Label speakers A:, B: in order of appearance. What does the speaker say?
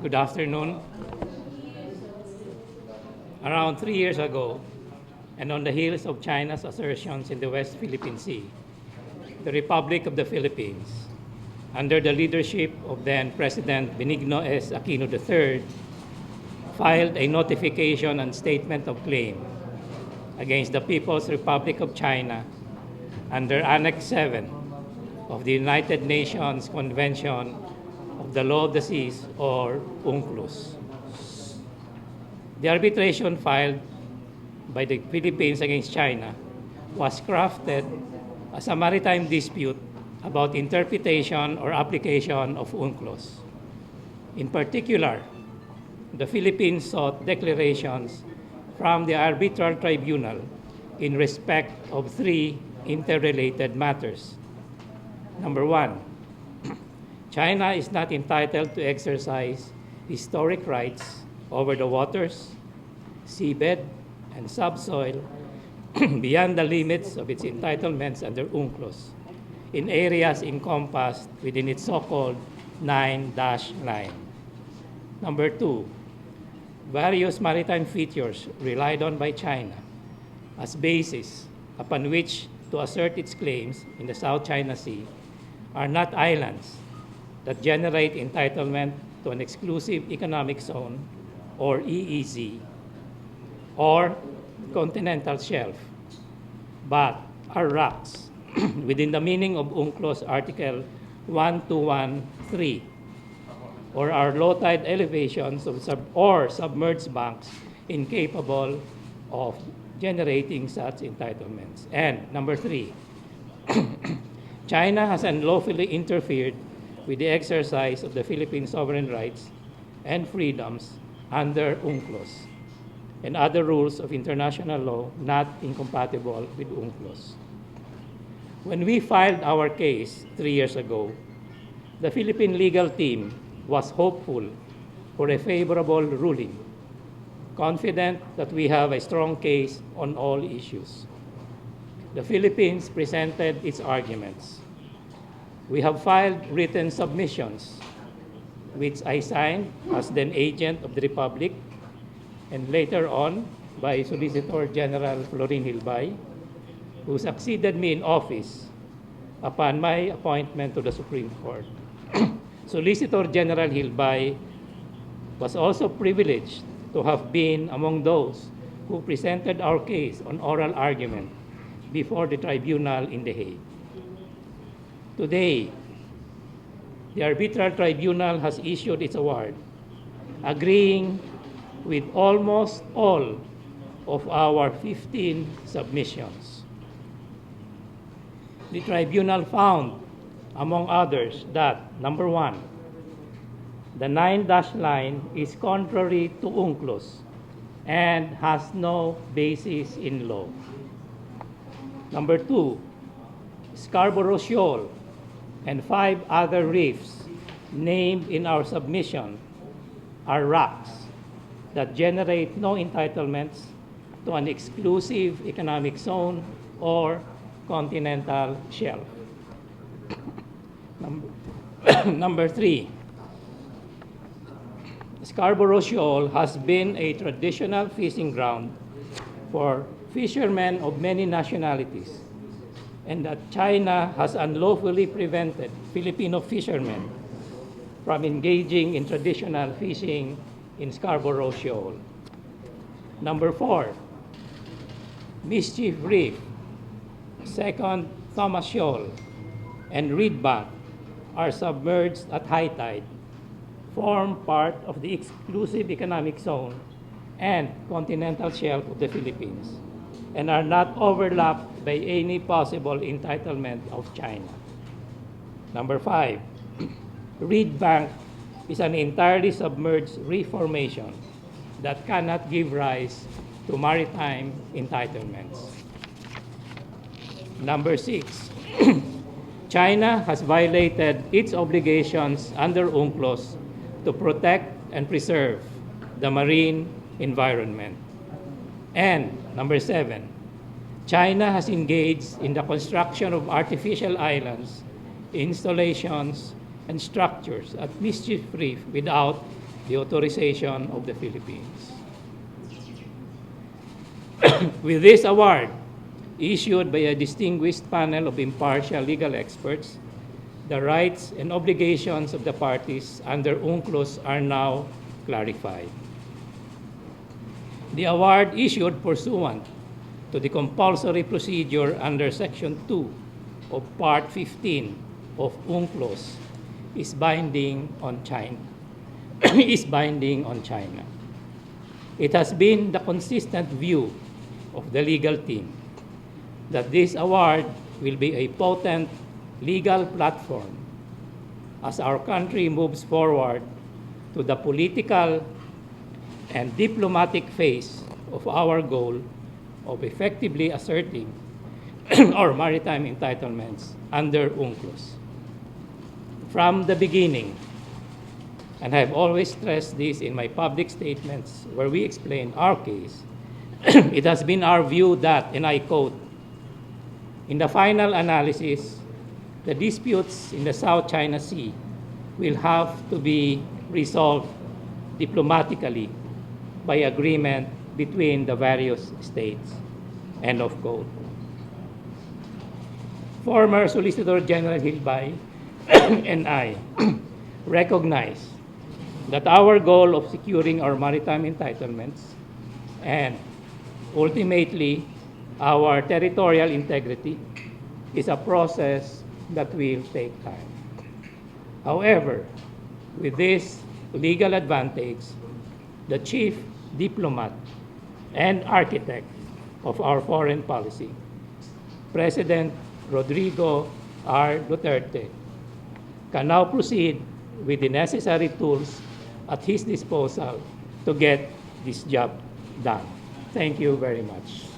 A: Good afternoon. Around 3 years ago, and on the heels of China's assertions in the West Philippine Sea, the Republic of the Philippines, under the leadership of then President Benigno S. Aquino III, filed a notification and statement of claim against the People's Republic of China under Annex 7 of the United Nations Convention of the Law of the Seas, or UNCLOS. The arbitration filed by the Philippines against China was crafted as a maritime dispute about interpretation or application of UNCLOS. In particular, the Philippines sought declarations from the arbitral tribunal in respect of three interrelated matters. Number one, China is not entitled to exercise historic rights over the waters, seabed, and subsoil beyond the limits of its entitlements under UNCLOS in areas encompassed within its so-called 9-line. Number two, various maritime features relied on by China as basis upon which to assert its claims in the South China Sea are not islands that generate entitlement to an exclusive economic zone, or EEZ, or continental shelf, but are rocks within the meaning of UNCLOS Article 1213, or are low tide elevations of submerged banks incapable of generating such entitlements. And number three, China has unlawfully interfered with the exercise of the Philippine sovereign rights and freedoms under UNCLOS and other rules of international law not incompatible with UNCLOS. When we filed our case 3 years ago, the Philippine legal team was hopeful for a favorable ruling, confident that we have a strong case on all issues. The Philippines presented its arguments. We have filed written submissions, which I signed as then agent of the Republic, and later on by Solicitor General Florin Hilbay, who succeeded me in office upon my appointment to the Supreme Court. Solicitor General Hilbay was also privileged to have been among those who presented our case on oral argument before the tribunal in The Hague. Today, the arbitral tribunal has issued its award, agreeing with almost all of our 15 submissions. The tribunal found, among others, that number one, the 9-line is contrary to UNCLOS and has no basis in law. Number two, Scarborough Shoal and 5 other reefs named in our submission are rocks that generate no entitlements to an exclusive economic zone or continental shelf. Number three, Scarborough Shoal has been a traditional fishing ground for fishermen of many nationalities, and that China has unlawfully prevented Filipino fishermen from engaging in traditional fishing in Scarborough Shoal. Number four, Mischief Reef, Second Thomas Shoal, and Reed Bank are submerged at high tide, form part of the exclusive economic zone and continental shelf of the Philippines, and are not overlapped by any possible entitlement of China. Number five, Reed Bank is an entirely submerged reef formation that cannot give rise to maritime entitlements. Number six, China has violated its obligations under UNCLOS to protect and preserve the marine environment. And number seven, China has engaged in the construction of artificial islands, installations, and structures at Mischief Reef without the authorization of the Philippines. With this award, issued by a distinguished panel of impartial legal experts, the rights and obligations of the parties under UNCLOS are now clarified. The award issued pursuant to the compulsory procedure under Section 2 of Part 15 of UNCLOS is binding on China. is binding on China. It has been the consistent view of the legal team that this award will be a potent legal platform as our country moves forward to the political and diplomatic phase of our goal of effectively asserting our maritime entitlements under UNCLOS. From the beginning, and I have always stressed this in my public statements where we explain our case, it has been our view that, and I quote, in the final analysis, the disputes in the South China Sea will have to be resolved diplomatically by agreement between the various states. End of quote. Former Solicitor General Hilbay and I recognize that our goal of securing our maritime entitlements and ultimately our territorial integrity is a process that will take time. However, with this legal advantage, the chief diplomat and architect of our foreign policy, President Rodrigo R. Duterte, can now proceed with the necessary tools at his disposal to get this job done. Thank you very much.